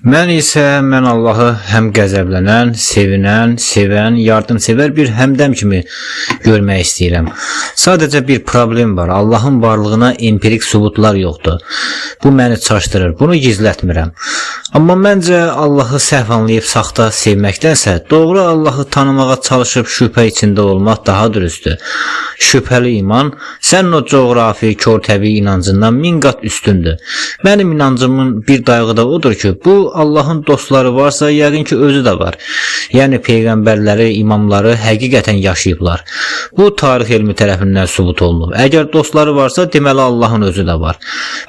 Mən Allahı həm qəzəblənən, sevinən, sevən, yardımsevər bir həmdəm kimi görmək istəyirəm. Sadəcə bir problem var. Allahın varlığına empirik sübutlar yoxdur. Bu məni çaşdırır. Bunu gizlətmirəm. Amma məncə Allahı səhv anlayıb saxta sevməkdənsə, doğru Allahı tanımağa çalışıb şübhə içində olmaq daha dürüsttür. Şübhəli iman sənin o coğrafi, kör-təbii inancından 1000 qat üstündür. Mənim inancımın bir dayığı da odur ki, bu Allahın dostları varsa, yəqin ki özü də var. Yəni peyğəmbərləri, imamları həqiqətən yaşayıblar. Bu tarix elmi tərəfindən sübut olunub. Əgər dostları varsa, deməli Allahın özü də var.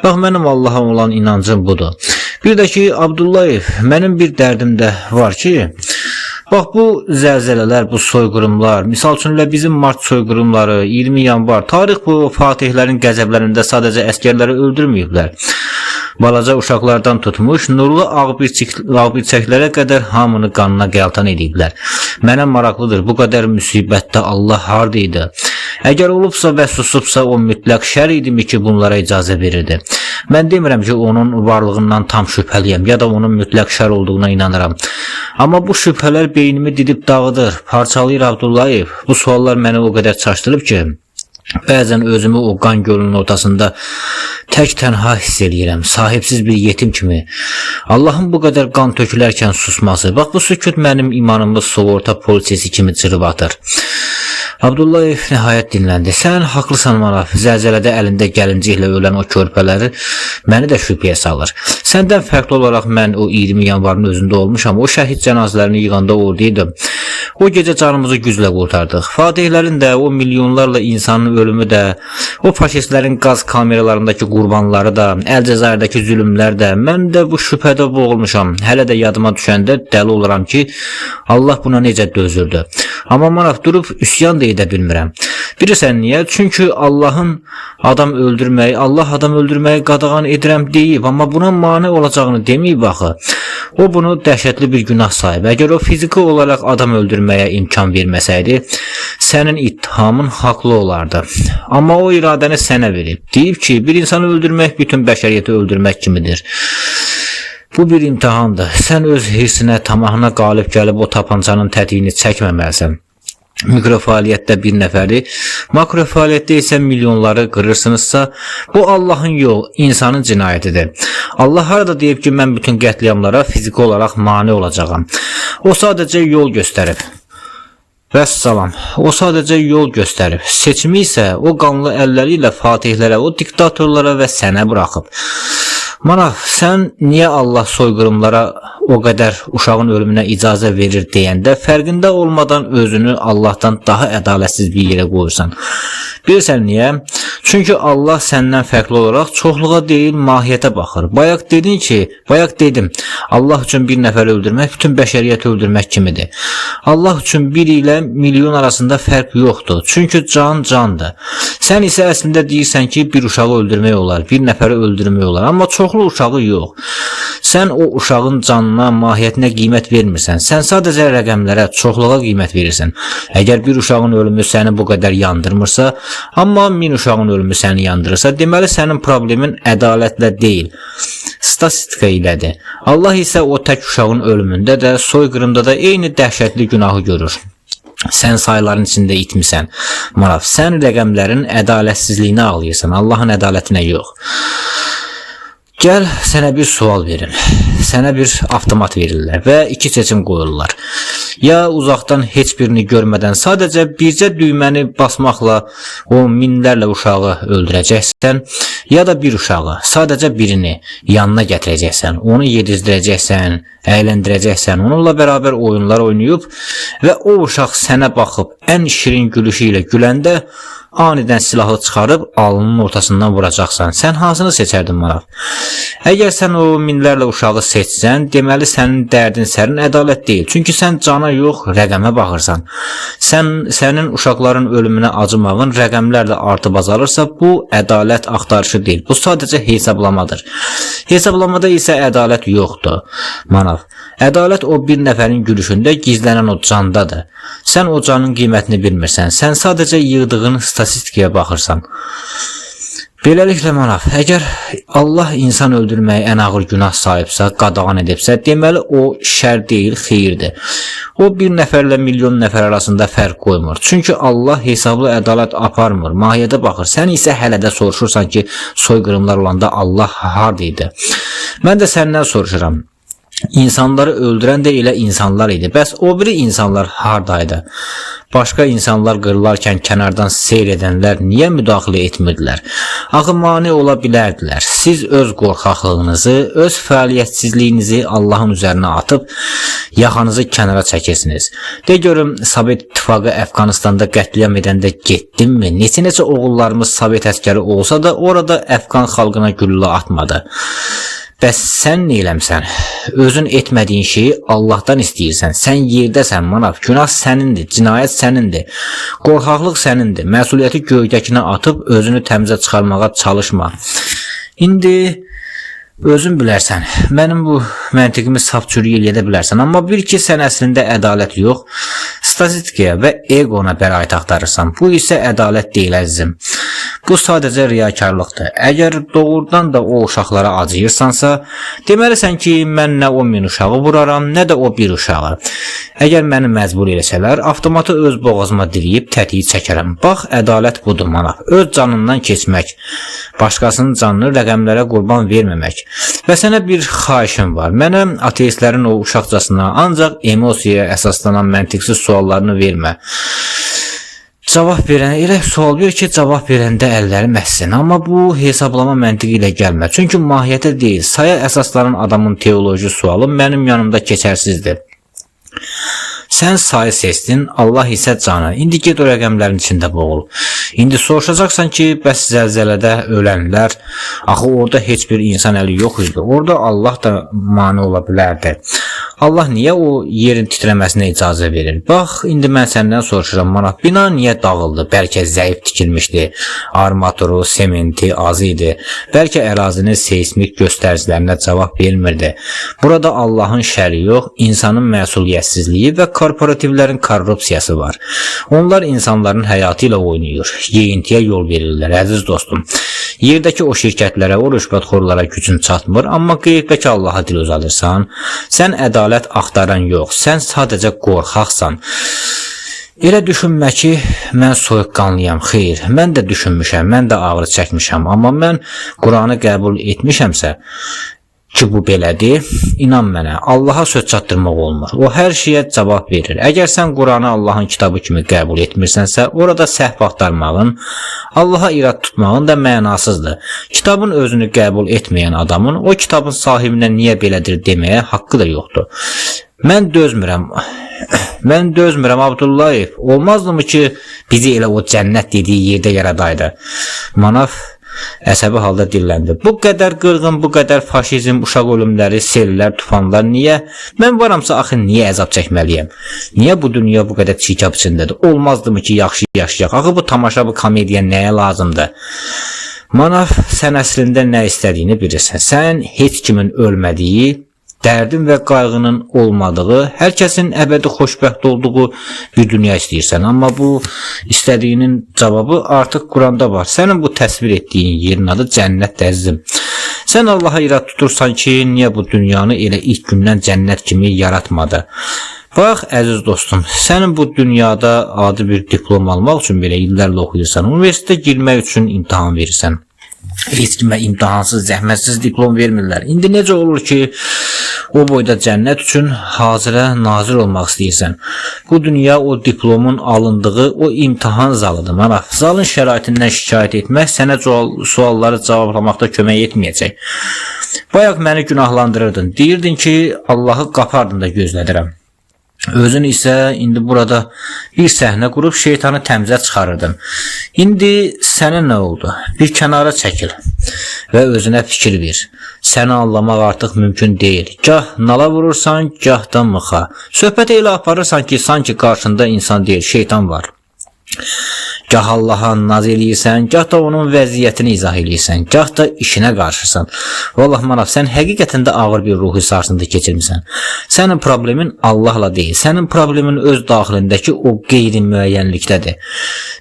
Bax, mənim Allaha olan inancım budur. Bir də ki, Abdullayev, mənim bir dərdim də var ki, bax, bu zəlzələlər, bu soyqırımlar, misal üçün bizim mart soyqırımları, 20 yanvar, tarix bu fatihlərin qəzəblərində sadəcə əskərləri öldürməyiblər. Balaca uşaqlardan tutmuş, nurlu ağbirçəklərə qədər hamını qanına qəltan ediblər. Mənə maraqlıdır, bu qədər müsibətdə Allah harda idi? Əgər olubsa və susubsa, o mütləq şər idimi ki, bunlara icazə verirdi? Mən demirəm ki, onun varlığından tam şübhəliyəm, ya da onun mütləq şər olduğuna inanıram. Amma bu şübhələr beynimi didib dağıdır, parçalayır Abdullayev. Bu suallar məni o qədər çaşdırıb ki, bəzən özümü o qan gölünün ortasında tək tənha hiss edirəm, sahibsiz bir yetim kimi. Allahın bu qədər qan tökülərkən susması, bax bu sükut mənim imanımı sığorta polisisi kimi cırıb atır. Abdullayev nəhayət dinləndi. Sən haqlısan Maraf, zəlzələdə əlində gəlinciklə ölən o körpələri məni də şübhəyə salır. Səndən fərqli olaraq mən o 20 yanvarın özündə olmuşam, o şəhid cənazələrini yığanda oradaydım. O gecə canımızı güclə qurtardıq. Fatihlərin də, o milyonlarla insanın ölümü də, o faşistlərin qaz kameralarındakı qurbanları da, Əlcəzairdəki zülümlər də, mən də bu şübhədə boğulmuşam. Hələ də yadıma düşəndə dəli oluram ki, Allah buna necə dözürdü. Amma Maraf, durub üsyan da edə bilmirəm. Bilirsən niyə? Çünki Allah adam öldürməyi qadağan edirəm deyib, amma buna mane olacağını deməyib axı. O bunu dəhşətli bir günah sayıb. Əgər o fiziki olaraq adam öldürməyə imkan verməsəydi, sənin ittihamın haqlı olardı. Amma o iradəni sənə verib. Deyib ki, bir insanı öldürmək bütün bəşəriyyəti öldürmək kimidir. Bu bir imtihandır. Sən öz hirsinə, tamahına qalib gəlib o tapancanın tətiyini çəkməməlisən. Mikrofəaliyyətdə bir nəfəri, makrofəaliyyətdə isə milyonları qırırsınızsa, bu Allahın yox, insanın cinayətidir. Allah harada deyib ki, mən bütün qətliamlara fiziki olaraq mane olacağam. O sadəcə yol göstərib. Vəssalam, o sadəcə yol göstərib. Seçimi isə o qanlı əlləri ilə fatihlərə, o diktatorlara və sənə buraxıb. Maraf, sən niyə Allah soyqırımlara o qədər uşağın ölümünə icazə verir deyəndə fərqində olmadan özünü Allahdan daha ədalətsiz bir yerə qoyursan? Bilirsən niyə? Çünki Allah səndən fərqli olaraq çoxluğa deyil, mahiyyətə baxır. Bayaq dedim, Allah üçün bir nəfər öldürmək bütün bəşəriyyəti öldürmək kimidir. Allah üçün bir ilə milyon arasında fərq yoxdur. Çünki can candır. Sən isə əslində deyirsən ki, bir uşağı öldürmək olar, bir nəfəri öldürmək olar, amma çoxlu uşağı yox. Sən o uşağın canına, mahiyyətinə qiymət vermirsən. Sən sadəcə rəqəmlərə, çoxluğa qiymət verirsən. Əgər bir uşağın ölümü səni bu qədər yandırmırsa, amma 1000 uşağın ölümü səni yandırırsa, deməli sənin problemin ədalətlə deyil, statistika ilədir. Allah isə o tək uşağın ölümündə də, soyqırımda da eyni dəhşətli günahı görür. Sən sayıların içində itmisən. Maraf, sən rəqəmlərin ədalətsizliyini ağlayırsan, Allahın ədalətinə yox. Gəl, sənə bir sual verim. Sənə bir avtomat verirlər və 2 seçim qoyurlar. Ya uzaqdan heç birini görmədən sadəcə bircə düyməni basmaqla o minlərlə uşağı öldürəcəksən, ya da bir uşağı, sadəcə birini yanına gətirəcəksən, onu yedizdirəcəksən, əyləndirəcəksən, onunla bərabər oyunlar oynayıb və o uşaq sənə baxıb ən şirin gülüşü ilə güləndə anidən silahı çıxarıb alnının ortasından vuracaqsan. Sən hansını seçərdin Maraf? Əgər sən o minlərlə uşağı seçsən, deməli sənin dərdin sərin ədalət deyil. Çünki sən cana yox, rəqəmə baxırsan. Sənin uşaqların ölümünə acımağın rəqəmlərlə artıb azalırsa, bu ədalət axtarışı deyil. Bu sadəcə hesablamadır. Hesablamada isə ədalət yoxdur. Maraf, ədalət o bir nəfərin gülüşündə gizlənən o candadır. Sən o canın qiymətini bilmirsən. Sən sadəcə yığdığın statistikaya baxırsan. Beləliklə Manaf, əgər Allah insan öldürməyi ən ağır günah sayıbsa, qadağan edibsə, deməli o şər deyil, xeyirdir. O bir nəfərlə milyon nəfər arasında fərq qoymur. Çünki Allah hesablı ədalət aparmır, mahiyyətə baxır. Sən isə hələ də soruşursan ki, soyqırımlar olanda Allah hardaydı? Mən də səndən soruşuram. İnsanları öldürən də elə insanlar idi. Bəs o biri insanlar hardaydı? Başqa insanlar qırılarkən kənardan seyr edənlər niyə müdaxilə etmirdilər? Axı mane ola bilərdilər. Siz öz qorxaqlığınızı, öz fəaliyyətsizliyinizi Allahın üzərinə atıb yaxanızı kənara çəkirsiniz. De görüm, Sovet İttifaqı Əfqanistanda qətliam edəndə getdinmi? Neçə oğullarımız Sovet əskəri olsa da orada Əfqan xalqına güllə atmadı. Bəs sən nə eləmsən? Özün etmədiyin şeyi Allahdan istəyirsən. Sən yerdəsən Manaf. Günah sənindir, cinayət sənindir. Qorxaqlıq sənindir. Məsuliyyəti göydəkinə atıb özünü təmizə çıxarmağa çalışma. İndi özün bilərsən. Mənim bu məntiqimi saf çürük eləyə bilərsən. Amma bil ki, sən əslində ədalət yox, statistikaya və egona bəraət axtarırsan. Bu isə ədalət deyil əzizim. Bu sadəcə riyakarlıqdır. Əgər doğrudan da o uşaqlara acıyırsansa, deməlisən ki, mən nə 10.000 uşağı vuraram, nə də o bir uşağı. Əgər məni məcbur eləsələr, avtomatı öz boğazıma diriyib tətiyi çəkərəm. Bax, ədalət budur Manaf. Öz canından keçmək, başqasının canını rəqəmlərə qurban verməmək. Və sənə bir xahişim var. Mənə ateistlərin o uşaqcasına ancaq emosiyaya əsaslanan məntiqsiz suallarını vermə. Cavab verən, elə sual ver ki, cavab verəndə əlləri məhsin. Amma bu hesablama məntiqi ilə gəlmə. Çünki mahiyyətə deyil, saya əsaslanan adamın teoloji sualı mənim yanımda keçərsizdir. Sən sayı seçdin, Allah isə canı. İndi get o rəqəmlərin içində boğul. İndi soruşacaqsan ki, bəs zəlzələdə ölənlər, axı orada heç bir insan əli yox idi. Orada Allah da mane ola bilərdi. Allah niyə o yerin titrəməsinə icazə verir? Bax, indi mən səndən soruşuram, Manaf, bina niyə dağıldı? Bəlkə zəif tikilmişdi, armaturu, sementi az idi. Bəlkə ərazinin seismik göstəricilərinə cavab vermirdi. Burada Allahın şəri yox, insanın məsuliyyətsizliyi və korporativlərin korrupsiyası var. Onlar insanların həyatı ilə oynayır, yeyintiyə yol verirlər, əziz dostum. Yerdəki o şirkətlərə, o rüşvətxorlara gücün çatmır, amma qeybdəki Allaha dil uzadırsan. Sən ədalət axtaran yox, sən sadəcə qorxaqsan. Elə düşünmə ki, mən soyuqqanlıyam, xeyr, mən də düşünmüşəm, mən də ağrı çəkmişəm, amma mən Quranı qəbul etmişəmsə, ki bu belədir, inan mənə, Allaha söz çatdırmaq olmur. O hər şeyə cavab verir. Əgər sən Quranı Allahın kitabı kimi qəbul etmirsənsə, orada səhv axtarmağın, Allaha irad tutmağın da mənasızdır. Kitabın özünü qəbul etməyən adamın o kitabın sahibinə niyə belədir deməyə haqqı da yoxdur. Mən dözmürəm Abdullayev. Olmazdımı ki, bizi elə o cənnət dediyi yerdə yaradaydı? Manaf əsəbi halda dilləndi. Bu qədər qırğın, bu qədər faşizm, uşaq ölümləri, sellər, tufanlar niyə? Mən varamsa axı niyə əzab çəkməliyəm? Niyə bu dünya bu qədər çirkab içindədir? Olmazdımı ki, yaxşı yaşayaq? Axı bu tamaşa, bu komediya nəyə lazımdır? Manaf, sən əslində nə istədiyini bilirsən. Sən heç kimin ölmədiyi, dərdin və qayğının olmadığı, hər kəsin əbədi xoşbəxt olduğu bir dünya istəyirsən. Amma bu istədiyinin cavabı artıq Quranda var. Sənin bu təsvir etdiyin yerin adı cənnət əzizim. Sən Allaha irad tutursan ki, niyə bu dünyanı elə ilk gündən cənnət kimi yaratmadı? Bax, əziz dostum, sənin bu dünyada adi bir diplom almaq üçün belə illərlə oxuyursan, universitetə girmək üçün imtahan verirsən. Heç kimə imtahansız, zəhmətsiz diplom vermirlər. İndi necə olur ki, o boyda cənnət üçün hazirə nazir olmaq istəyirsən? Bu dünya o diplomun alındığı o imtahan zalıdır. Manaf, zalın şəraitindən şikayət etmək sənə sualları cavablamaqda kömək etməyəcək. Bayaq məni günahlandırırdın. Deyirdin ki, Allahı qapı ardında gözlədirəm. Özün isə indi burada bir səhnə qurub şeytanı təmizə çıxarırdın. İndi sənə nə oldu? Bir kənara çəkil və özünə fikir ver. Səni anlamaq artıq mümkün deyil. Gah nala vurursan, gah da mıxa. Söhbəti elə aparırsan ki, sanki qarşında insan deyil, şeytan var. Gah Allaha naz eləyirsən, gah da onun vəziyyətini izah eləyirsən, gah da işinə qarşısan. Vallahi Manav, sən həqiqətən də ağır bir ruhi sarsıntı keçirmisən. Sənin problemin Allahla deyil, sənin problemin öz daxilindəki o qeyri-müəyyənlikdədir.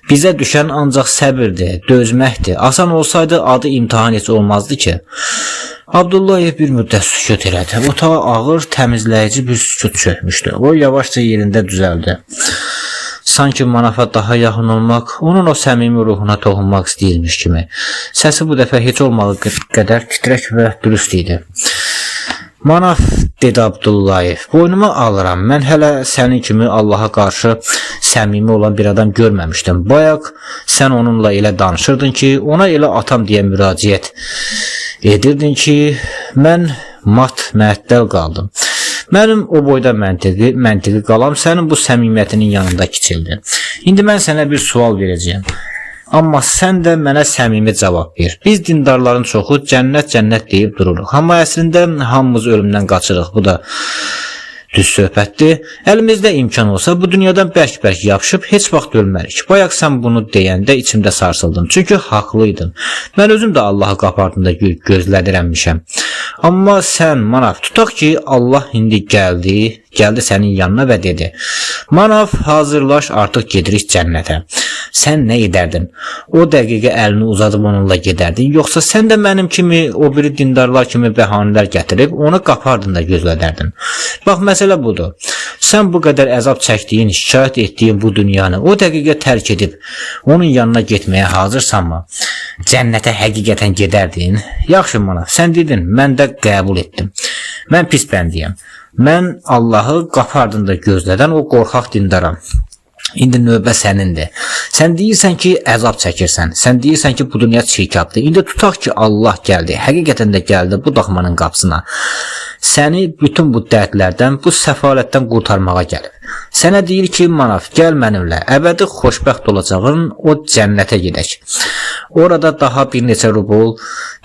Bizə düşən ancaq səbirdir, dözməkdir. Asan olsaydı adı imtahan heç olmazdı ki. Abdullayev bir müddət sükut elədi. Otağa ağır, təmizləyici bir sükut çökmüşdü. O yavaşca yerində düzəldi. Sanki Manava daha yaxın olmaq, onun o səmimi ruhuna toxunmaq istəyirmiş kimi. Səsi bu dəfə heç olmadığı qədər titrək və dürüst idi. Manav, dedi Abdullayev, boynuma alıram. Mən hələ sənin kimi Allaha qarşı səmimi olan bir adam görməmişdim. Bayaq sən onunla elə danışırdın ki, ona elə atam deyə müraciət edirdin ki, mən məəttəl qaldım. Mənim o boyda məntiqi qalam sənin bu səmimiyyətinin yanında kiçildi. İndi mən sənə bir sual verəcəyəm. Amma sən də mənə səmimi cavab ver. Biz dindarların çoxu cənnət deyib dururuq. Amma əslində hamımız ölümdən qaçırıq. Bu da düz söhbətdir. Əlimizdə imkan olsa bu dünyadan bərk-bərk yapışıb heç vaxt ölmərik. Bayaq sən bunu deyəndə içimdə sarsıldım. Çünki haqlıydın. Mən özüm də Allahı qapardında gözlədirəmmişəm. Amma sən, Manav, tutaq ki, Allah indi gəldi sənin yanına və dedi: Manav, hazırlaş, artıq gedirik cənnətə. Sən nə edərdin? O dəqiqə əlini uzadıb onunla gedərdin, yoxsa sən də mənim kimi, o biri dindarlar kimi bəhanələr gətirib onu qapardın da gözlədərdin? Bax, məsələ budur. Sən bu qədər əzab çəkdiyin, şikayət etdiyin bu dünyanı o dəqiqə tərk edib onun yanına getməyə hazırsanmı? Cənnətə həqiqətən gedərdin? Yaxşı Manav, sən dedin, mən də qəbul etdim. Mən pis bəndiyəm. Mən Allahı qapardında gözlədən o qorxaq dindaram. İndi növbə sənindir. Sən deyirsən ki, əzab çəkirsən. Sən deyirsən ki, bu dünya çirkabdır. İndi tutaq ki, Allah gəldi. Həqiqətən də gəldi bu daxmanın qapısına. Səni bütün bu dərdlərdən, bu səfalətdən qurtarmağa gəlib. Sənə deyir ki, Manav, gəl mənimlə. Əbədi xoşbəxt olacağın o cənnətə gedək. Orada daha bir neçə rubl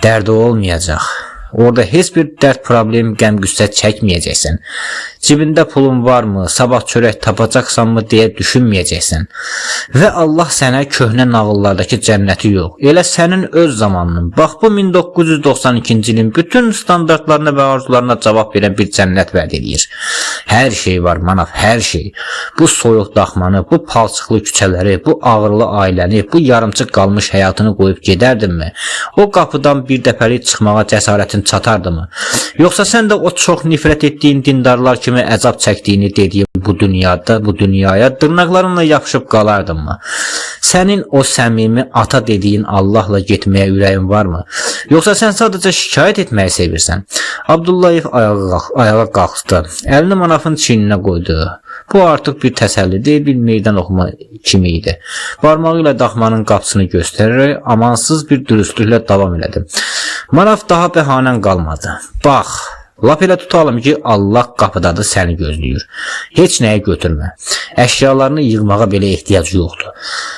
dərdi olmayacaq. Orada heç bir dərd, problem, qəm-qüssə çəkməyəcəksən. Cibində pulun varmı, sabah çörək tapacaqsanmı deyə düşünməyəcəksən. Və Allah sənə köhnə nağıllardakı cənnəti yox, elə sənin öz zamanının, bax bu 1992-ci ilin bütün standartlarına və arzularına cavab verən bir cənnət vəd edir. Hər şey var Manav, hər şey. Bu soyuq daxmanı, bu palçıqlı küçələri, bu ağırlı ailəni, bu yarımçıq qalmış həyatını qoyub gedərdinmi? O qapıdan bir dəfəlik çıxmağa cəsarətin çatardımı? Yoxsa sən də o çox nifrət etdiyin dindarlar kimi əzab çəkdiyini dediyin bu dünyaya dırnaqlarınla yapışıb qalardınmı? Sənin o səmimi ata dediyin Allahla getməyə ürəyin varmı? Yoxsa sən sadəcə şikayət etməyi sevirsən? Abdullayev ayağa qalxdı. Əlini Manavın çiyninə qoydu. Bu artıq bir təsəlli deyil, bir meydan oxuma kimi idi. Barmağı ilə daxmanın qapısını göstərərək amansız bir dürüstlüklə davam elədi. Manav, daha bəhanən qalmadı. Bax, lap elə tutalım ki, Allah qapıdadır, səni gözləyir. Heç nəyə götürmə. Əşyalarını yığmağa belə ehtiyac yoxdur.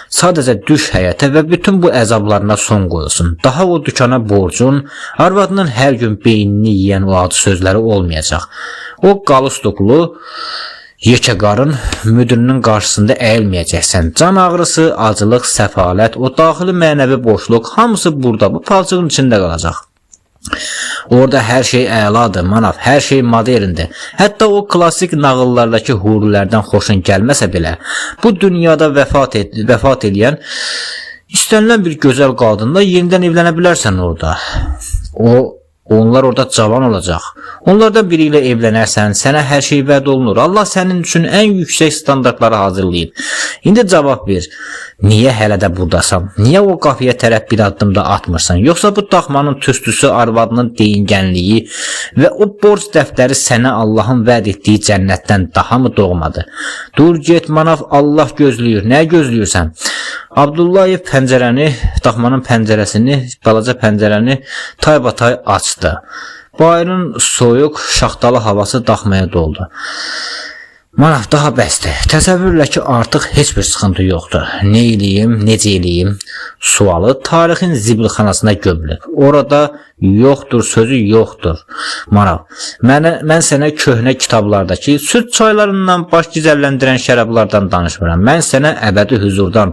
Sadəcə düş həyətə və bütün bu əzablarına son qoyulsun. Daha o dükana borcun, arvadının hər gün beynini yiyən o acı sözləri olmayacaq. O qalustoklu yekəqarın müdürünün qarşısında əyilməyəcəksən. Can ağrısı, acılıq, səfalət, o daxili mənəvi boşluq, hamısı burada, bu palçığın içində qalacaq. Orada hər şey əladır, Manav, hər şey moderndir. Hətta o klasik nağıllardakı hurilərdən xoşun gəlməsə belə, bu dünyada vəfat edən istənilən bir gözəl qadınla yenidən evlənə bilərsən orada. Onlar orada cavan olacaq. Onlardan biri ilə evlənərsən, sənə hər şey vəd olunur. Allah sənin üçün ən yüksək standartları hazırlayıb. İndi cavab ver. Niyə hələ də buradasan? Niyə o qapıya tərəf bir addım da atmırsan? Yoxsa bu daxmanın tüstüsü, arvadının deyingənliyi və o borc dəftəri sənə Allahın vəd etdiyi cənnətdən daha mı doğmadı? Dur get Manav, Allah gözləyir. Nə gözləyirsən? Abdullayev daxmanın pəncərəsini, balaca pəncərəni taybatay açdı. Bayırın soyuq, şaxtalı havası daxmaya doldu. Manav, daha bəsdir. Təsəvvürlə ki, artıq heç bir sıxıntı yoxdur. Nə eləyim, necə eləyim? Sualı tarixin zibilxanasına gömülüb. Orada Yoxdur sözü yoxdur. Maraq. Mən sənə köhnə kitablardakı süd çaylarından baş gizəlləndirən şərablardan danışmıram. Mən sənə əbədi huzurdan,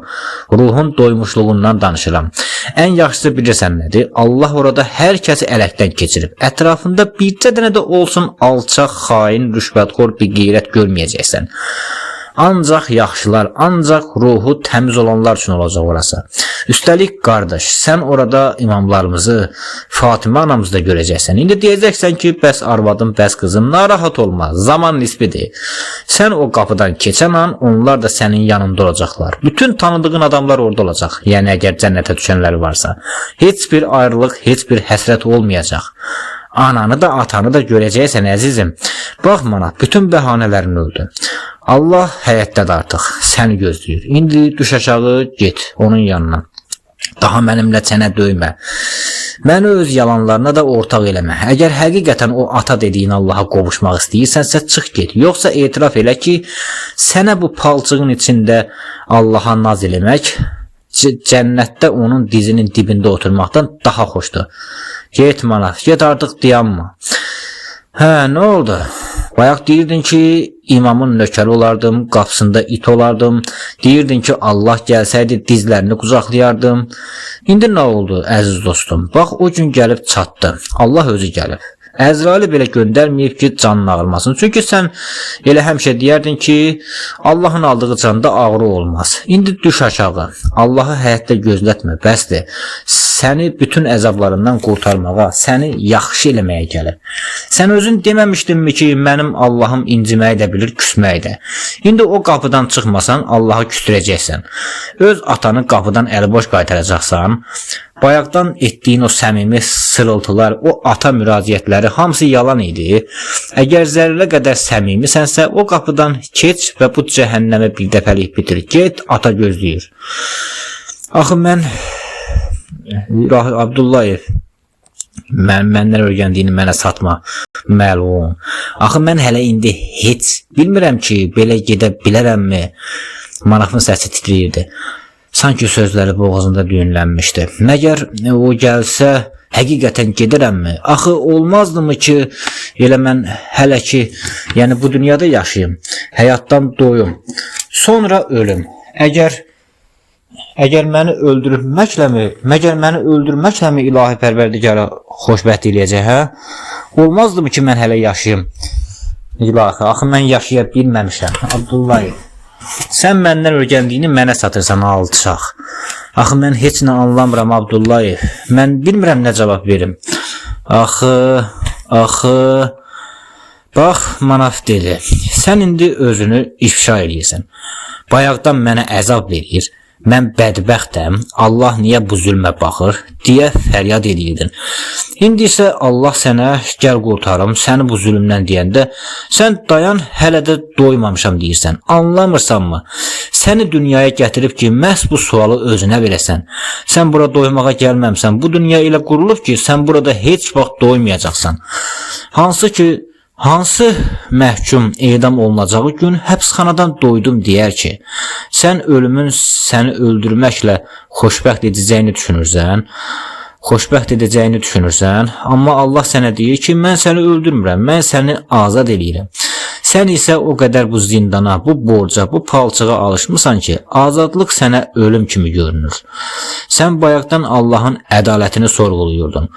ruhun doymuşluğundan danışıram. Ən yaxşısı bilirsən nədir? Allah orada hər kəsi ələkdən keçirib. Ətrafında bircə dənə də olsun alçaq, xain, rüşvətxor bir qeyrət görməyəcəksən. Ancaq yaxşılar, ancaq ruhu təmiz olanlar üçün olacaq orası. Üstəlik qardaş, sən orada imamlarımızı, Fatimə anamızı da görəcəksən. İndi deyəcəksən ki, bəs arvadım, bəs qızım, narahat olma, zaman nisbidir. Sən o qapıdan keçən an, onlar da sənin yanında olacaqlar. Bütün tanıdığın adamlar orada olacaq. Yəni, əgər cənnətə düşənləri varsa. Heç bir ayrılıq, heç bir həsrət olmayacaq. Ananı da, atanı da görəcəksən, əzizim. Bax mana, bütün bəhanələrini öldü. Allah həyətdədir artıq, səni gözləyir. İndi düş aşağı, get onun yanına. Daha mənimlə çənə döymə. Məni öz yalanlarına da ortaq eləmə. Əgər həqiqətən o ata dediyin Allaha qovuşmaq istəyirsənsə, çıx get. Yoxsa etiraf elə ki, sənə bu palçığın içində Allaha naz eləmək, cənnətdə onun dizinin dibində oturmaqdan daha xoşdur. Get manaf, get artıq dayanma. Hə, nə oldu? Bayaq deyirdin ki, imamın nökəri olardım, qapısında it olardım. Deyirdin ki, Allah gəlsəydi dizlərini qucaqlayardım. İndi nə oldu, əziz dostum? Bax, o gün gəlib çatdı. Allah özü gəlib. Əzraili belə göndərməyib ki, canın ağrımasın. Çünki sən elə həmişə deyərdin ki, Allahın aldığı canda ağrı olmaz. İndi düş aşağı. Allahı həyatda gözlətmə, bəsdir. Səni bütün əzablarından qurtarmağa, səni yaxşı eləməyə gəlib. Sən özün deməmişdinmi ki, mənim Allahım inciməyi də bilir, küsməyi də. İndi o qapıdan çıxmasan, Allahı küstürəcəksən. Öz atanı qapıdan əliboş qaytaracaqsan. Bayaqdan etdiyin o səmimi sırıltılar, o ata müraciətləri hamısı yalan idi. Əgər zərrə qədər səmimisənsə, o qapıdan keç və bu cəhənnəmə bir dəfəlik bitir. Get, ata gözləyir. Axı mən Abdullayev, məndən öyrəndiyini mənə satma, məlum. Axı mən hələ indi heç bilmirəm ki, belə gedə bilərəmmi? Maraqın səsi titriyirdi. Sanki sözləri boğazında düyünlənmişdi. Məgər o gəlsə, həqiqətən gedirəmmi? Axı olmazdımı ki, elə mən hələ ki, yəni bu dünyada yaşayım, həyatdan doyum, sonra ölüm. Əgər məni öldürməkləmi ilahi pərverdigara xoşbəxt eləyəcək, hə? Olmazdımı ki, mən hələ yaşayım? İlahi, axı mən yaşaya bilməmişəm. Abdullayev, sən məndən öyrəndiyini mənə satırsan, alçaq. Axı mən heç nə anlamıram, Abdullayev. Mən bilmirəm nə cavab verim. Axı, bax, Manaf dedi. Sən indi özünü ifşa eləyirsən. Bayaqdan mənə əzab verir. Mən bədbəxtəm, Allah niyə bu zülmə baxır, deyə fəryad edirdin. İndi isə Allah sənə gəl qurtarım, səni bu zülmdən deyəndə, sən dayan, hələ də doymamışam deyirsən. Anlamırsanmı? Səni dünyaya gətirib ki, məhz bu sualı özünə verəsən. Sən bura doymağa gəlməmsən, bu dünya elə qurulub ki, sən burada heç vaxt doymayacaqsan. Hansı məhkum edam olunacağı gün həbsxanadan doydum deyər ki, sən ölümün səni öldürməklə xoşbəxt edəcəyini düşünürsən, amma Allah sənə deyir ki, mən səni öldürmürəm, mən səni azad eləyirəm. Sən isə o qədər bu zindana, bu borca, bu palçığa alışmısan ki, azadlıq sənə ölüm kimi görünür. Sən bayaqdan Allahın ədalətini sorğuluyordun.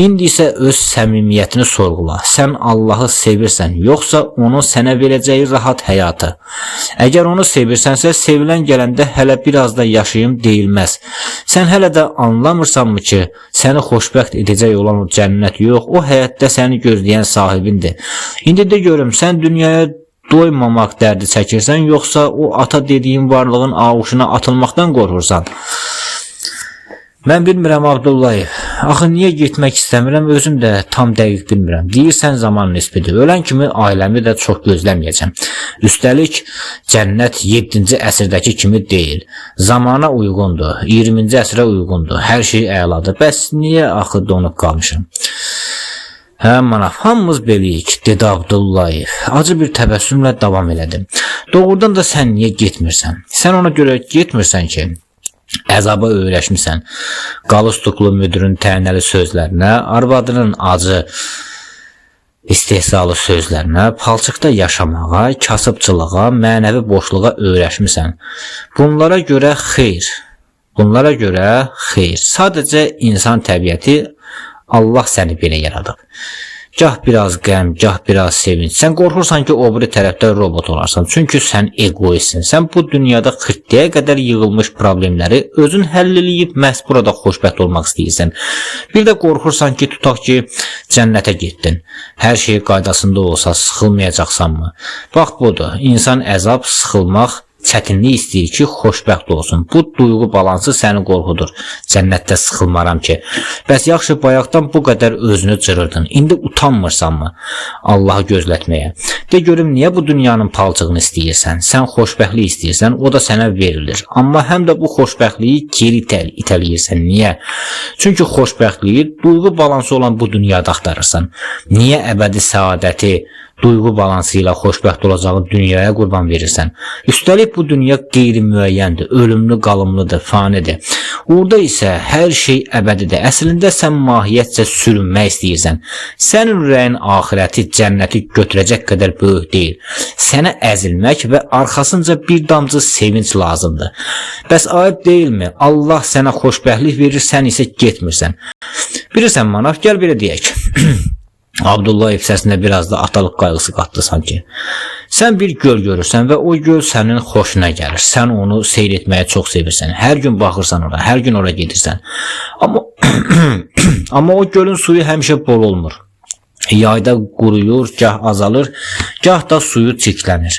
İndi isə öz səmimiyyətini sorğula. Sən Allahı sevirsən, yoxsa onun sənə verəcəyi rahat həyatı. Əgər onu sevirsənsə, sevilən gələndə hələ biraz da yaşayım deyilməz. Sən hələ də anlamırsanmı ki, səni xoşbəxt edəcək olan o cənnət yox, o həyatda səni gözləyən sahibindir. İndi də görüm, sən dünyaya doymamaq dərdi çəkirsən, yoxsa o ata dediyin varlığın ağuşuna atılmaqdan qorxursan? Mən bilmirəm, Abdullayev. Axı niyə getmək istəmirəm, özüm də tam dəqiq bilmirəm. Deyirsən zaman nisbidir. Ölən kimi ailəmi də çox gözləməyəcəm. Üstəlik, cənnət 7-ci əsrdəki kimi deyil. Zamana uyğundur, 20-ci əsrə uyğundur. Hər şey əladır. Bəs niyə axı donub qalmışım? Hə, Manaf, hamımız beləyik, dedi Abdullayev. Acı bir təbəssümlə davam elədim. Doğrudan da sən niyə getmirsən? Sən ona görə getmirsən ki, əzaba öyrəşmisən. Qalustuklu müdürün tənəli sözlərinə, arvadının acı istehzalı sözlərinə, palçıqda yaşamağa, kasıbçılığa, mənəvi boşluğa öyrəşmisən. Bunlara görə xeyr. Sadəcə insan təbiəti, Allah səni belə yaradıb. Gah biraz qəm, gah biraz sevinç. Sən qorxursan ki, o biri tərəfdə robot olarsan. Çünki sən egoistsin. Sən bu dünyada 40-yə qədər yığılmış problemləri özün həll eləyib məhz burada xoşbəxt olmaq istəyirsən. Bir də qorxursan ki, tutaq ki, cənnətə getdin. Hər şey qaydasında olsa sıxılmayacaqsanmı? Bax budur. İnsan əzab, sıxılmaq, çətinlik istəyir ki, xoşbəxt olsun. Bu duyğu balansı səni qorxudur. Cənnətdə sıxılmaram ki. Bəs yaxşı, bayaqdan bu qədər özünü cırırdın. İndi utanmırsanmı Allahı gözlətməyə? De görüm, niyə bu dünyanın palçığını istəyirsən? Sən xoşbəxtlik istəyirsən, o da sənə verilir. Amma həm də bu xoşbəxtliyi geri itələyirsən. Niyə? Çünki xoşbəxtliyi duyğu balansı olan bu dünyada axtarırsan. Niyə əbədi səadəti duyğu balansı ilə xoşbəxt olacağın dünyaya qurban verirsən? Üstəlik bu dünya qeyri-müəyyəndir, ölümlü, qalımlıdır, fanidir. Orada isə hər şey əbədidir. Əslində sən mahiyyətcə sürünmək istəyirsən. Sənin ürəyin axirəti, cənnəti götürəcək qədər böyük deyil. Sənə əzilmək və arxasınca bir damcı sevinç lazımdır. Bəs ayıb deyilmi? Allah sənə xoşbəxtlik verir, sən isə getmirsən. Bilirsən Manaf, gəl belə deyək. Abdullayev səsinə biraz da atalıq qayğısı qatdı sanki. Sən bir göl görürsən və o göl sənin xoşuna gəlir. Sən onu seyr etməyə çox sevirsən. Hər gün baxırsan ora, hər gün ora gedirsən. Amma o gölün suyu həmişə bol olmur. Yayda quruyur, gah azalır, gah da suyu çirklənir.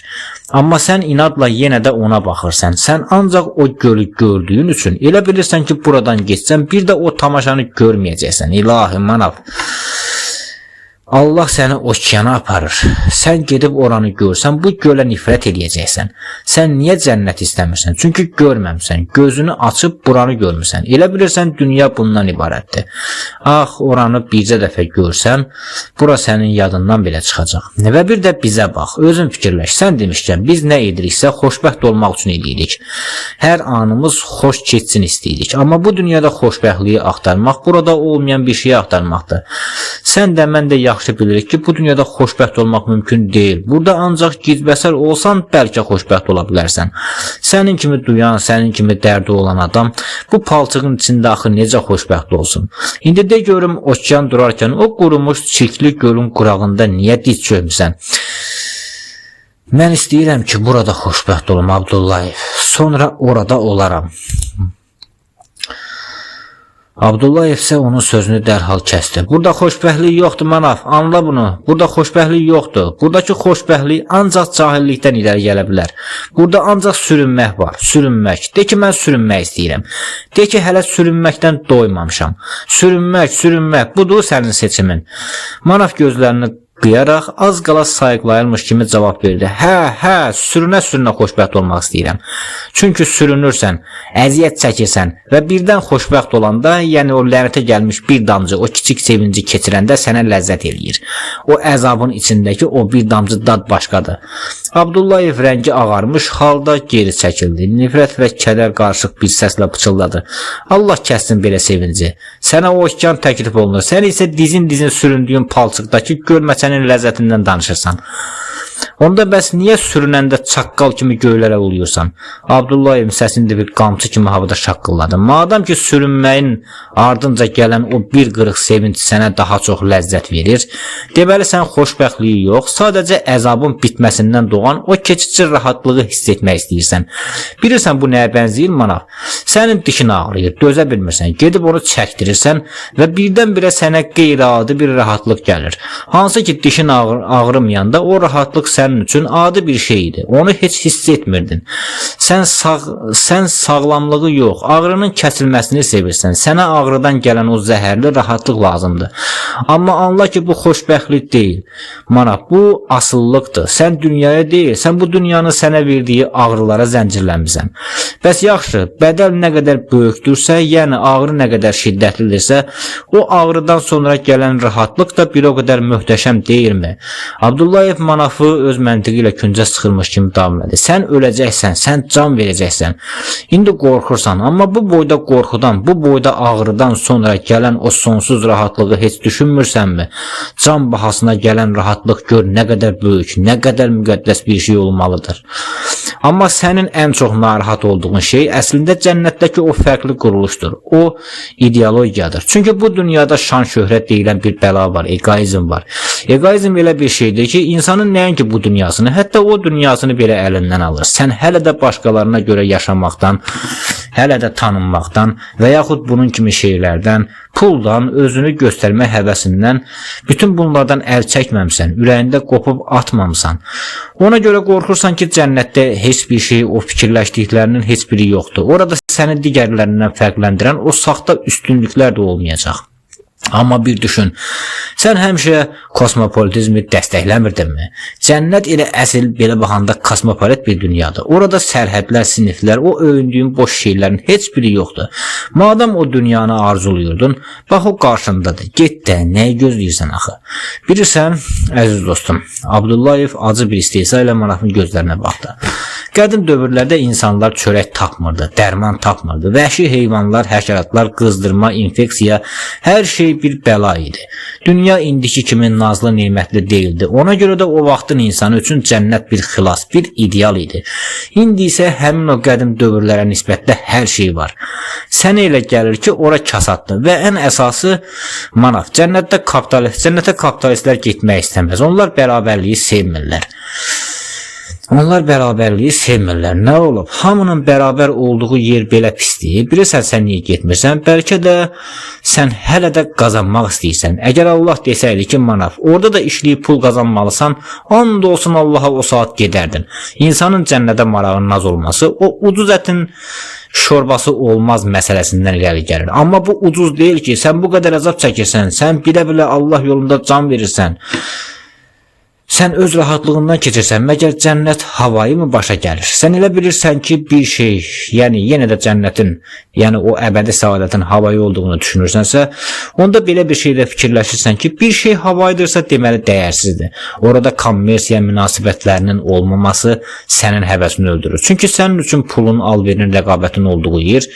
Amma sən inadla yenə də ona baxırsan. Sən ancaq o gölü gördüyün üçün elə bilirsən ki, buradan geçsən, bir də o tamaşanı görməyəcəksən. İlahi Manav. Allah səni okeana aparır. Sən gedib oranı görsən, bu gölə nifrət eləyəcəksən. Sən niyə cənnət istəmirsən? Çünki görməmsən, gözünü açıb buranı görmürsən. Elə bilirsən, dünya bundan ibarətdir. Ax, oranı bircə dəfə görsən, bura sənin yadından belə çıxacaq. Və bir də bizə bax, özün fikirləş. Sən demişkən, biz nə ediriksə, xoşbəxt olmaq üçün eləyirik. Hər anımız xoş keçsin istəyirik. Amma bu dünyada xoşbəxtliyi axtarmaq, burada olmayan bir şeyi axtarmaqdır. Sən də, mən də yaxşı bilirik ki, bu dünyada xoşbəxt olmaq mümkün deyil. Burada ancaq gizbəsər olsan, bəlkə xoşbəxt ola bilərsən. Sənin kimi duyan, sənin kimi dərdi olan adam bu palçığın içində axı necə xoşbəxt olsun? İndi de görüm, okean durarkən o qurumuş çirkli gölün qurağında niyə diz çökmüsən? Mən istəyirəm ki, burada xoşbəxt olum Abdullayev. Sonra orada olaram. Abdullayev isə onun sözünü dərhal kəsdi. Burada xoşbəxtlik yoxdur Manaf, anla bunu. Burada xoşbəxtlik yoxdur. Buradakı xoşbəxtlik ancaq cahillikdən irəli gələ bilər. Burada ancaq sürünmək var, sürünmək. De ki, mən sürünmək istəyirəm. De ki, hələ sürünməkdən doymamışam. Sürünmək, budur sənin seçimin. Manaf gözlərini qıyaraq az qala sayıqlayılmış kimi cavab verdi. Hə, sürünə xoşbəxt olmaq istəyirəm. Çünki sürünürsən, əziyyət çəkirsən və birdən xoşbəxt olanda, yəni o lənətə gəlmiş bir damcı, o kiçik sevinci keçirəndə sənə ləzzət eləyir. O əzabın içindəki o bir damcı dad başqadır. Abdullayev rəngi ağarmış halda geri çəkildi. Nifrət və kədər qarışıq bir səslə pıçıldadı. Allah kəssin belə sevinci. Sənə o okean təklif olunur. Sən isə dizin süründüyün palçıqdakı gölməçənin ləzzətindən danışırsan. Onda bəs niyə sürünəndə çaqqal kimi göylərə uluyursan? Abdullayev səsində bir qamçı kimi havada şaqqılladı. Madam ki, sürünməyin ardınca gələn o bir qırıq sevinç sənə daha çox ləzzət verir, deməli sən xoşbəxtliyi yox, sadəcə əzabın bitməsindən doğan o keçici rahatlığı hiss etmək istəyirsən. Bilirsən bu nəyə bənzəyir Manav? Sənin dişin ağrıyır, dözə bilmirsən, gedib onu çəkdirirsən və birdən-birə sənə qeyri-adi bir rahatlıq gəlir. Hansı ki, dişin ağrımayanda o rahatlıq sənin üçün adi bir şeydir. Onu heç hiss etmirdin. Sən sağlamlığı yox, ağrının kəsilməsini sevirsən. Sənə ağrıdan gələn o zəhərli rahatlıq lazımdır. Amma anla ki, bu xoşbəxtlik deyil. Manav, bu asıllıqdır. Sən dünyaya deyil, sən bu dünyanın sənə verdiyi ağrılara zəncirlənmirsən. Bəs yaxşı, bədəl nə qədər böyükdürsə, yəni ağrı nə qədər şiddətlidirsə, o ağrıdan sonra gələn rahatlıq da bir o qədər möhtəşəm deyilmi? Abdullayev Manafı öz məntiqi ilə küncə sıxılmış kimi davam edir. Sən öləcəksən, sən can verəcəksən. İndi qorxursan, amma bu boyda qorxudan, bu boyda ağrıdan sonra gələn o sonsuz rahatlığı heç düşünmürsənmi? Can bahasına gələn rahatlıq gör nə qədər böyük, nə qədər müqəddəs bir şey olmalıdır. Amma sənin ən çox narahat olduğun şey əslində cənnətdəki o fərqli quruluşdur. O ideologiyadır. Çünki bu dünyada şan şöhrət deyilən bir bəla var, egoizm var. Egoizm elə bir şeydir ki, insanın nəinki bu dünyasını, hətta o dünyasını belə əlindən alır. Sən hələ də başqalarına görə yaşamaqdan, hələ də tanınmaqdan və yaxud bunun kimi şeylərdən, puldan, özünü göstərmə həvəsindən, bütün bunlardan əl çəkməmsən, ürəyində qopub atmamsan. Ona görə qorxursan ki, cənnətdə heç bir şey, o fikirləşdiklərinin heç biri yoxdur. Orada səni digərlərindən fərqləndirən o saxta üstünlüklər də olmayacaq. Amma bir düşün, sən həmişə kosmopolitizmi dəstəkləmirdinmi? Cənnət elə əsl belə baxanda kosmopolit bir dünyadır. Orada sərhədlər, siniflər, o öyündüyün boş şeylərin heç biri yoxdur. Madam o dünyanı arzuluyordun, bax o qarşındadır. Get də, nəyi gözləyirsən axı? Bilirsən, əziz dostum, Abdullayev acı bir istehza ilə Manafın gözlərinə baxdı. Qədim dövrlərdə insanlar çörək tapmırdı, dərman tapmırdı. Vəhşi heyvanlar, həşəratlar, qızdırma, infeksiya, hər şey bir bəla idi. Dünya indiki kimi nazlı nemətli deyildi. Ona görə də o vaxtın insanı üçün cənnət bir xilas, bir ideal idi. İndi isə həmin o qədim dövrlərə nisbətdə hər şey var. Sənə elə gəlir ki, ora kasaddır və ən əsası Manaf, cənnətə kapitalistlər getmək istəməz. Onlar bərabərliyi sevmirlər. Nə olub? Hamının bərabər olduğu yer belə pisdir. Bilirsən sən niyə getmirsən? Bəlkə də sən hələ də qazanmaq istəyirsən. Əgər Allah desəydi ki, Manaf, orada da işləyib pul qazanmalısan, and olsun Allaha o saat gedərdin. İnsanın cənnətə marağının az olması, o ucuz ətin şorbası olmaz məsələsindən irəli gəlir. Amma bu ucuz deyil ki, sən bu qədər əzab çəkirsən, sən bilə-bilə Allah yolunda can verirsən. Sən öz rahatlığından keçirsən, məgər cənnət havayı mı başa gəlir? Sən elə bilirsən ki, bir şey, yəni yenə də cənnətin, yəni o əbədi səadətin havayı olduğunu düşünürsənsə, onda belə bir şeylə fikirləşirsən ki, bir şey havayıdırsa deməli dəyərsizdir. Orada kommersiya münasibətlərinin olmaması sənin həvəsini öldürür. Çünki sənin üçün pulun, alverinin, rəqabətin olduğu yer,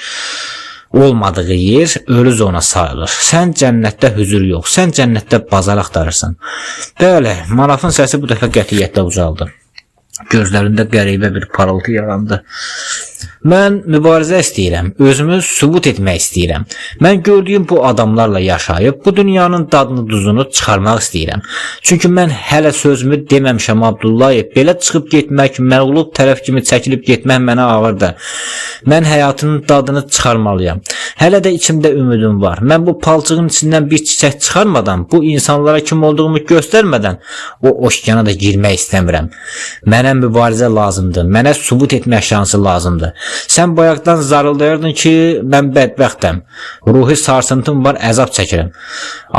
olmadığı yer ölü zona sayılır. Sən cənnətdə hüzur yox, sən cənnətdə bazar axtarırsan. Bəli, Manafın səsi bu dəfə qətiyyətlə ucaldı. Gözlərində qəribə bir parıltı yarandı. Mən mübarizə istəyirəm, özümü sübut etmək istəyirəm. Mən gördüyüm bu adamlarla yaşayıb, bu dünyanın dadını duzunu çıxarmaq istəyirəm. Çünki mən hələ sözümü deməmişəm Abdullayev, belə çıxıb getmək, məğlub tərəf kimi çəkilib getmək mənə ağırdır. Mən həyatının dadını çıxarmalıyam. Hələ də içimdə ümidim var. Mən bu palçığın içindən bir çiçək çıxarmadan, bu insanlara kim olduğumu göstərmədən o okeana da girmək istəmirəm. Mənə mübarizə lazımdır, mənə sübut etmək şansı lazımdır. Sən bayaqdan zarıldayırdın ki, mən bədbəxtəm, ruhi sarsıntım var, əzab çəkirəm.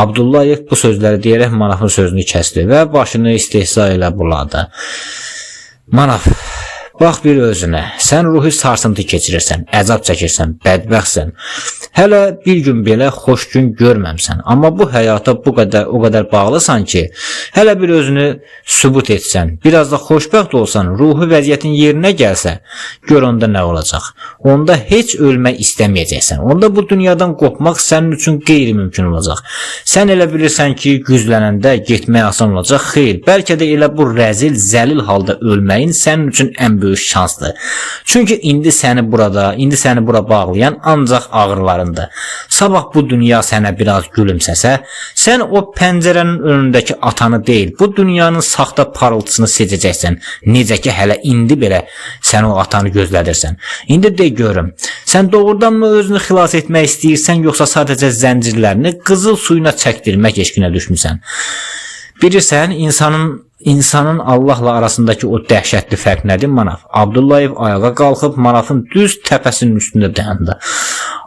Abdullayev bu sözləri deyərək Manafın sözünü kəsdi və başını istehza ilə buladı. Manaf, bax bir özünə, sən ruhi sarsıntı keçirirsən, əzab çəkirsən, bədbəxtsən. Hələ bir gün belə xoş gün görməmsən, amma bu həyata o qədər bağlısan ki, hələ bir özünü sübut etsən, biraz da xoşbəxt olsan, ruhi vəziyyətin yerinə gəlsə, gör onda nə olacaq. Onda heç ölmək istəməyəcəksən. Onda bu dünyadan qopmaq sənin üçün qeyri-mümkün olacaq. Sən elə bilirsən ki, güclənəndə getmək asan olacaq. Xeyr, bəlkə də elə bu rəzil, zəlil halda ölməyin sənin üçün ən böyük şansdır. Çünki indi səni bura bağlayan ancaq ağrılarındır. Sabah bu dünya sənə biraz gülümsəsə, sən o pəncərənin önündəki atanı deyil, bu dünyanın saxta parıltısını seçəcəksən. Necə ki, hələ indi belə sən o atanı gözlədirsən. İndi de görüm, sən doğrudanmı özünü xilas etmək istəyirsən, yoxsa sadəcə zəncirlərini qızıl suyuna çəkdirmək eşqinə düşmüsən? Bilirsən, insanın Allahla arasındakı o dəhşətli fərq nədir, Manaf? Abdullayev ayağa qalxıb Manafın düz təpəsinin üstündə dayandı.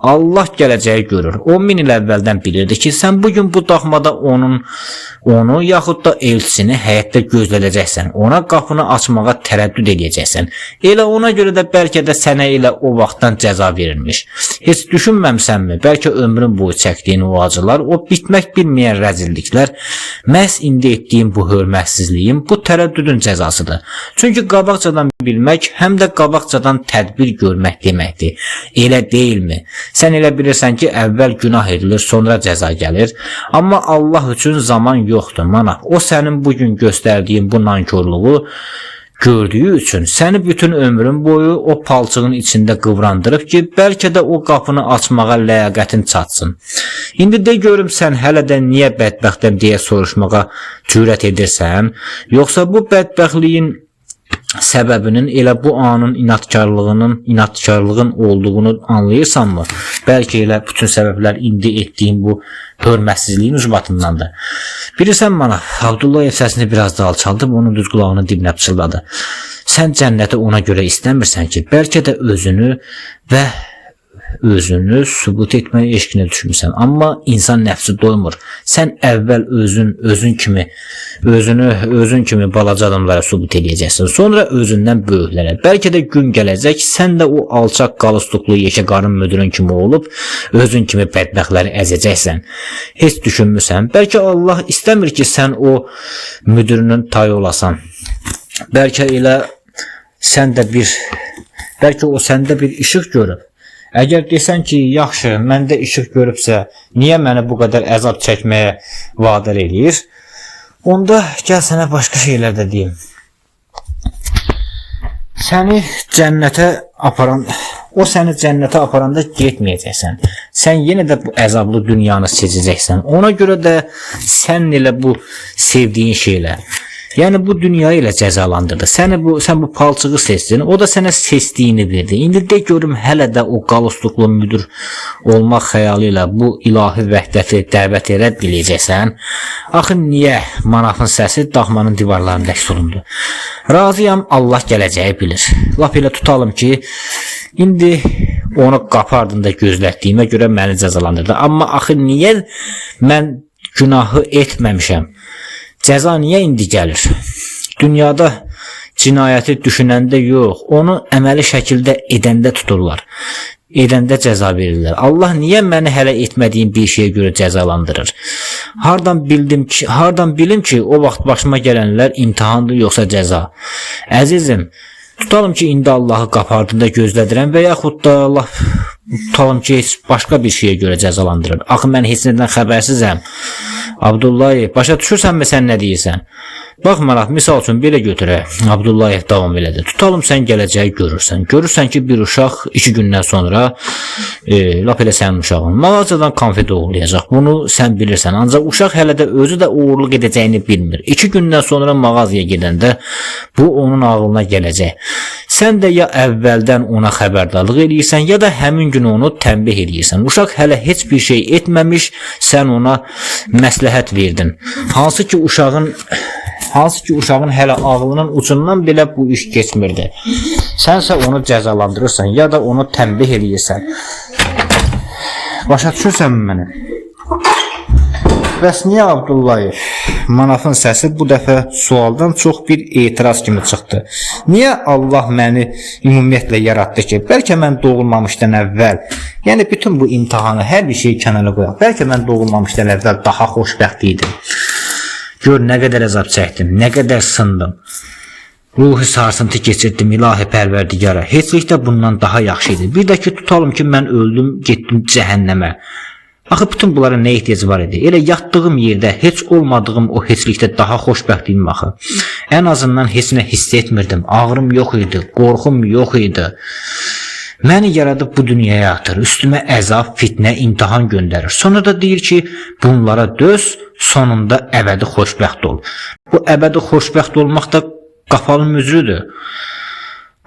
Allah gələcəyi görür. 10.000 il əvvəldən bilirdi ki, sən bugün bu daxmada onu yaxud da elçisini həyətdə gözlədəcəksən. Ona qapını açmağa tərəddüd edəcəksən. Elə ona görə də bəlkə də sənə elə o vaxtdan cəza verilmiş. Heç düşünməmsənmi? Bəlkə ömrün boyu çəkdiyin o acılar, o bitmək bilməyən rəzilliklər məhz indi etdiyim bu hörmətsizliyin, bu tərəddüdün cəzasıdır. Çünki qabaqcadan bilmək, həm də qabaqcadan tədbir görmək deməkdir. Elə deyilmi? Sən elə bilirsən ki, əvvəl günah edilir, sonra cəza gəlir. Amma Allah üçün zaman yoxdur, mana. O sənin bugün göstərdiyin bu nankorluğu gördüyü üçün səni bütün ömrün boyu o palçığın içində qıvrandırıb ki, bəlkə də o qapını açmağa ləyaqətin çatsın. İndi də görüm sən hələ də niyə bədbəxtəm deyə soruşmağa cürət edirsən, yoxsa bu bədbəxtliyin səbəbinin elə bu anın inatkarlığın olduğunu anlayırsanmı? Bəlkə elə bütün səbəblər indi etdiyim bu hörmətsizliyin ucbatındandır. Bilirsən bana, Abdullayev səsini biraz da alçaldı, onun düz qulağının dibinə pıçıldadı. Sən cənnəti ona görə istəmirsən ki, bəlkə də özünü sübut etməyə eşqinə düşmüsən. Amma insan nəfsi doymur. Sən əvvəl özün kimi balaca adamlara sübut edəcəksən. Sonra özündən böyüklərə. Bəlkə də gün gələcək, sən də o alçaq qalıstuqlu yekə qarın müdürün kimi olub, özün kimi bədbəxtləri əzəcəksən. Heç düşünmüsən. Bəlkə Allah istəmir ki, sən o müdürünün tayı olasan. Bəlkə o səndə bir işıq görüb. Əgər desən ki, yaxşı, məndə işıq görübsə, niyə məni bu qədər əzab çəkməyə vadar eləyir? Onda gəl sənə başqa şeylər də deyim. O səni cənnətə aparanda getməyəcəksən. Sən yenə də bu əzablı dünyanı seçəcəksən. Ona görə də sən elə bu sevdiyin şeylər, yəni bu dünya ilə cəzalandırdı. Sən bu palçığı seçdin, o da sənə seçdiyini verdi. İndi də görüm hələ də o qalıstuqlu müdür olmaq xəyalı ilə bu ilahi vəhdəti dəvət edə biləcəksən. Axı niyə? Manafın səsi daxmanın divarlarında əks olundu. Razıyam, Allah gələcəyi bilir. Lap elə tutalım ki, indi onu qapı ardında gözlətdiyimə görə məni cəzalandırdı. Amma axı niyə mən günahı etməmişəm? Cəza niyə indi gəlir? Dünyada cinayəti düşünəndə yox, onu əməli şəkildə edəndə tuturlar. Edəndə cəza verirlər. Allah niyə məni hələ etmədiyim bir şeyə görə cəzalandırır? Hardan bilim ki, o vaxt başıma gələnlər imtahandır yoxsa cəza? Əzizim, tutalım ki, indi Allahı qapı ardında gözlədirəm və yaxud da Allah tutalım ki, heç başqa bir şeyə görə cəzalandırır. Axı mən heç nədən xəbərsizəm. Abdullayev, başa düşürsənmi sən nə deyirsən? Bax Manaf, misal üçün belə götürək. Abdullayev davam elədi. Tutalım sən gələcəyi görürsən. Görürsən ki, bir uşaq 2 gündən sonra lap elə sənin uşağın mağazadan konfet uğurlayacaq. Bunu sən bilirsən. Ancaq uşaq hələ də özü də uğurluq edəcəyini bilmir. 2 gündən sonra mağazaya gedəndə bu onun ağlına gələcək. Sən də ya əvvəldən ona xəbərdarlıq eləyirsən, ya da həmin gün onu tənbih eləyirsən. Uşaq hələ heç bir şey etməmiş, sən ona məsləhət verdin. Hansı ki uşağın hələ ağlının ucundan belə bu iş keçmirdi. Sənsə onu cəzalandırırsan, ya da onu tənbih eləyirsən. Başa düşürsən məni? Bəs niyə Abdullayev? Manafın səsi bu dəfə sualdan çox bir etiraz kimi çıxdı. Niyə Allah məni ümumiyyətlə yaratdı ki, bəlkə mən doğulmamışdan əvvəl, yəni bütün bu imtihanı, hər bir şeyi kənara qoyaq, bəlkə mən doğulmamışdan əvvəl daha xoşbəxt idim. Gör nə qədər əzab çəkdim, nə qədər sındım. Ruhi sarsıntı keçirdim ilahi pərverdigara. Heçlik də bundan daha yaxşı idi. Bir də ki, tutalım ki, mən öldüm, getdim cəhənnəmə. Axı bütün bunlara nə ehtiyac var idi? Elə yatdığım yerdə heç olmadığım o heçlikdə daha xoşbəxt idim axı. Ən azından heç nə hiss etmirdim. Ağrım yox idi, qorxum yox idi. Məni yaradıb bu dünyaya atır. Üstümə əzab, fitnə, imtahan göndərir. Sonra da deyir ki, bunlara döz, sonunda əbədi xoşbəxt ol. Bu əbədi xoşbəxt olmaq da qapalı mücrüdür.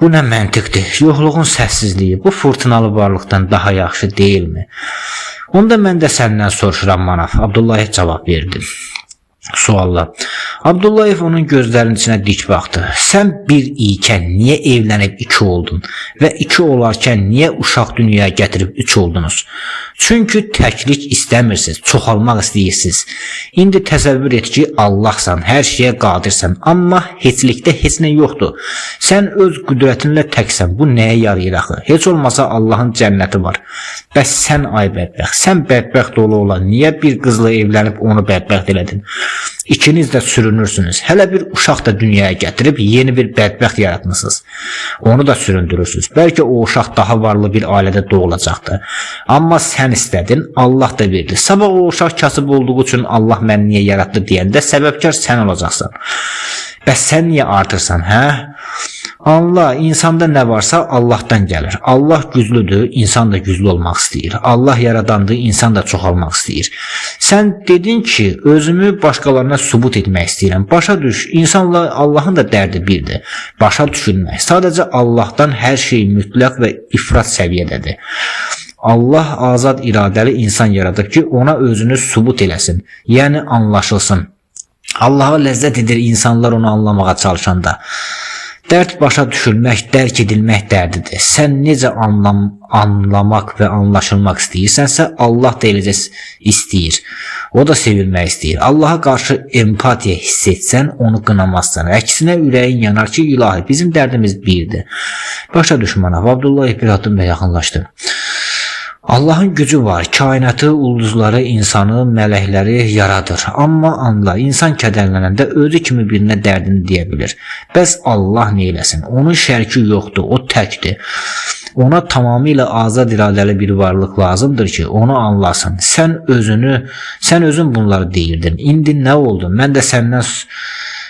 Bu nə məntiqdir? Yoxluğun səssizliyi bu fırtınalı varlıqdan daha yaxşı deyilmi? Onda mən də səndən soruşuram Manaf. Abdullayev cavab verdi. Suallar. Abdullayev onun gözlərinin içinə dik baxdı. Sən bir ikən niyə evlənib iki oldun və iki olarkən niyə uşaq dünyaya gətirib üç oldunuz? Çünki təklik istəmirsiniz, çoxalmaq istəyirsiniz. İndi təsəvvür et ki, Allahsan, hər şeyə qadirsən, amma heçlikdə heç nə yoxdur. Sən öz qüdrətinlə təksən, bu nəyə yarayır axı? Heç olmasa Allahın cənnəti var. Bəs sən ay bədbəxt, sən bədbəxt ola niyə bir qızla evlənib onu bədbəxt elədin? İkiniz də sürünürsünüz. Hələ bir uşaq da dünyaya gətirib yeni bir bədbəxt yaratmısınız. Onu da süründürürsünüz. Bəlkə o uşaq daha varlı bir ailədə doğulacaqdı. Amma sən istədin, Allah da verdi. Sabah o uşaq kasıb olduğu üçün Allah məni niyə yaratdı deyəndə səbəbkar sən olacaqsan. Bəs sən niyə artırsan, hə? Allah, insanda nə varsa Allahdan gəlir. Allah güclüdür, insan da güclü olmaq istəyir. Allah yaradandır, insan da çoxalmaq istəyir. Sən dedin ki, özümü başqalarına sübut etmək istəyirəm. Başa düş, insanla Allahın da dərdi birdir. Başa düşülmək. Sadəcə Allahdan hər şey mütləq və ifrat səviyyədədir. Allah azad iradəli insan yaradıb ki, ona özünü sübut eləsin. Yəni anlaşılsın. Allaha ləzzət edir insanlar onu anlamağa çalışanda. Dərd başa düşülmək, dərk edilmək dərdidir. Sən necə anlamaq və anlaşılmaq istəyirsənsə, Allah da eləcə istəyir. O da sevilmək istəyir. Allaha qarşı empatiya hiss etsən, onu qınamazsan. Əksinə ürəyin yanar ki, ilahi, bizim dərdimiz birdir. Başa düşmənə, Abdullayev bir addım və yaxınlaşdı. Allahın gücü var, kainatı, ulduzları, insanı, mələkləri yaradır. Amma anla, insan kədərlənəndə özü kimi birinə dərdini deyə bilir. Bəs Allah neyləsin? Onun şəriki yoxdur, o təkdir. Ona tamamilə azad iradəli bir varlıq lazımdır ki, onu anlasın. Sən özün bunları deyirdin. İndi nə oldu?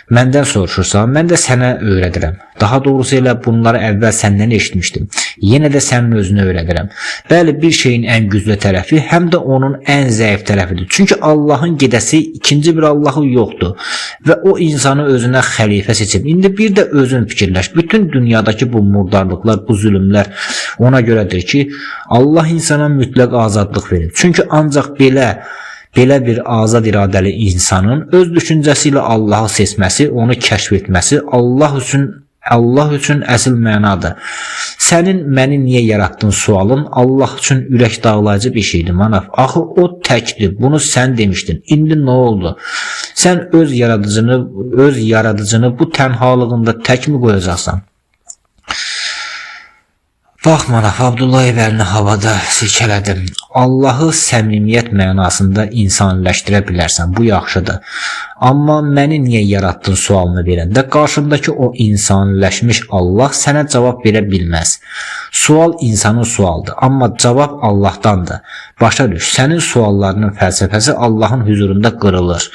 Məndən soruşursan, mən də sənə öyrədirəm. Daha doğrusu elə bunları əvvəl səndən eşitmişdim. Yenə də sənin özünü öyrədirəm. Bəli, bir şeyin ən güclü tərəfi həm də onun ən zəif tərəfidir. Çünki Allahın gedəsi ikinci bir Allahı yoxdur və o insanı özünə xəlifə seçib. İndi bir də özün fikirləş. Bütün dünyadakı bu murdarlıqlar, bu zülmlər ona görədir ki, Allah insana mütləq azadlıq verir. Çünki ancaq belə bir azad iradəli insanın öz düşüncəsi ilə Allahı seçməsi, onu kəşf etməsi Allah üçün əsl mənadır. Sənin məni niyə yaratdın sualın Allah üçün ürək dağlayıcı bir şeydir, manav. Axı o təkdir, bunu sən demişdin. İndi nə oldu? Sən öz yaradıcını bu tənhalığında tək mi qoyacaqsan? Bax manav, Abdullayev əlini havada silkələdim. Allahı səmimiyyət mənasında insaniləşdirə bilərsən, bu yaxşıdır. Amma məni niyə yaratdın sualını verəndə qarşındakı o insaniləşmiş Allah sənə cavab verə bilməz. Sual insanın sualdır, amma cavab Allahdandır. Başa düş, sənin suallarının fəlsəfəsi Allahın huzurunda qırılır.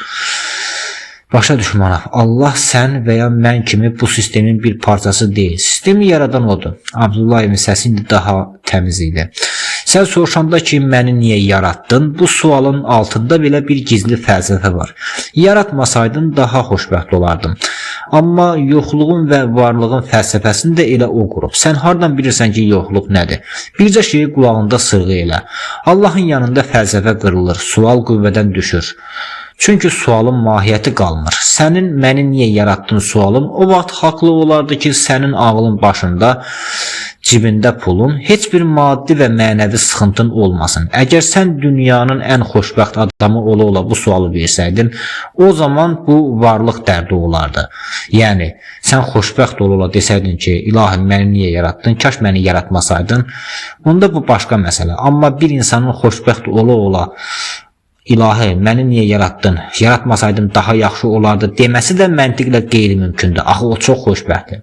Başa düş manav, Allah sən və ya mən kimi bu sistemin bir parçası deyil. Sistemi yaradan odur. Abdullayevin səsi indi daha təmiz idi. Sən soruşanda ki, məni niyə yaratdın? Bu sualın altında belə bir gizli fəlsəfə var. Yaratmasaydın daha xoşbəxt olardım. Amma yoxluğun və varlığın fəlsəfəsini də elə o qurub. Sən hardan bilirsən ki, yoxluq nədir? Bircə şeyi qulağında sırğı elə. Allahın yanında fəlsəfə qırılır, sual qüvvədən düşür. Çünki sualın mahiyyəti qalmır. Sənin məni niyə yaratdın sualın o vaxt haqlı olardı ki, sənin ağlın başında, cibində pulun, heç bir maddi və mənəvi sıxıntın olmasın. Əgər sən dünyanın ən xoşbəxt adamı ola bu sualı versəydin, o zaman bu varlıq dərdi olardı. Yəni, sən xoşbəxt ola desəydin ki, ilahi məni niyə yaratdın, kaş məni yaratmasaydın, onda bu başqa məsələ. Amma bir insanın xoşbəxt ola İlahi, məni niyə yaratdın? Yaratmasaydım daha yaxşı olardı deməsi də məntiqlə qeyri-mümkündür. Axı o çox xoşbəxtdir.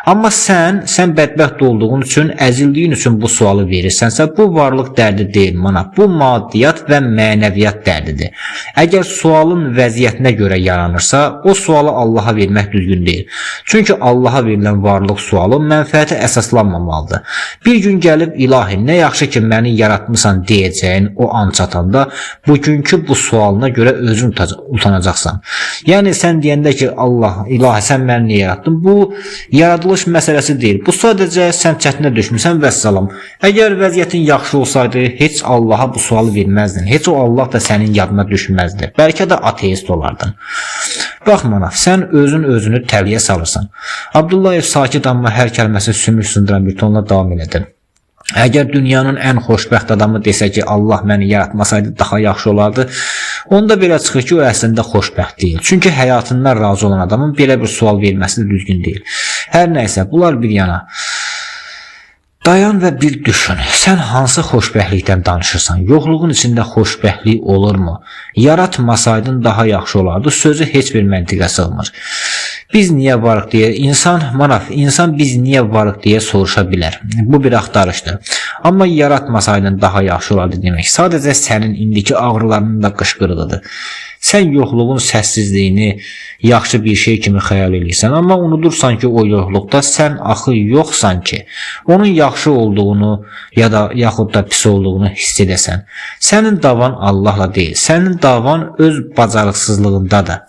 Amma sən bədbəxt olduğun üçün, əzildiyin üçün bu sualı verirsənsə, bu varlıq dərdi deyil mana. Bu maddiyyat və mənəviyyat dərdidir. Əgər sualın vəziyyətinə görə yaranırsa, o sualı Allaha vermək düzgün deyil. Çünki Allaha verilən varlıq sualı mənfəətə əsaslanmamalıdır. Bir gün gəlib ilahi nə yaxşı ki məni yaratmısan deyəcəyin o an çatanda bugünkü bu sualına görə özün utanacaqsan. Yəni sən deyəndə ki Allah, ilahi sən məni niyə yaratdın? Bu yaradılış məsələsi deyil. Bu sadəcə sən çətinə düşmüsən və səlam. Əgər vəziyyətin yaxşı olsaydı heç Allaha bu sualı verməzdin. Heç o Allah da sənin yadına düşməzdi. Bəlkə də ateist olardın. Bax Manaf, sən özünü təliyə salırsan. Abdullayev sakit amma hər kəlməsi sümük sındıran bir tonla davam elədi. Əgər dünyanın ən xoşbəxt adamı desə ki, Allah məni yaratmasaydı daha yaxşı olardı, onda belə çıxır ki, o əslində xoşbəxt deyil. Çünki həyatından razı olan adamın belə bir sual verməsi də düzgün deyil. Hər nəysə, bunlar bir yana. Dayan və bir düşün. Sən hansı xoşbəxtlikdən danışırsan? Yoxluğun içində xoşbəxtlik olurmu? Yaratmasaydın daha yaxşı olardı. Sözü heç bir məntiqə sığmır. Biz niyə varıq deyə insan biz niyə varıq deyə soruşa bilər. Bu bir axtarışdır. Amma yaratmasaydın daha yaxşı olardı demək. Sadəcə sənin indiki ağrılarının da qışqırığıdır. Sən yoxluğun səssizliyini yaxşı bir şey kimi xəyal edirsən, amma unudursan ki, o yoxluqda sən axı yoxsan ki, onun yaxşı olduğunu ya da yaxud da pis olduğunu hiss edəsən. Sənin davan Allahla deyil, sənin davan öz bacarıqsızlığındadır.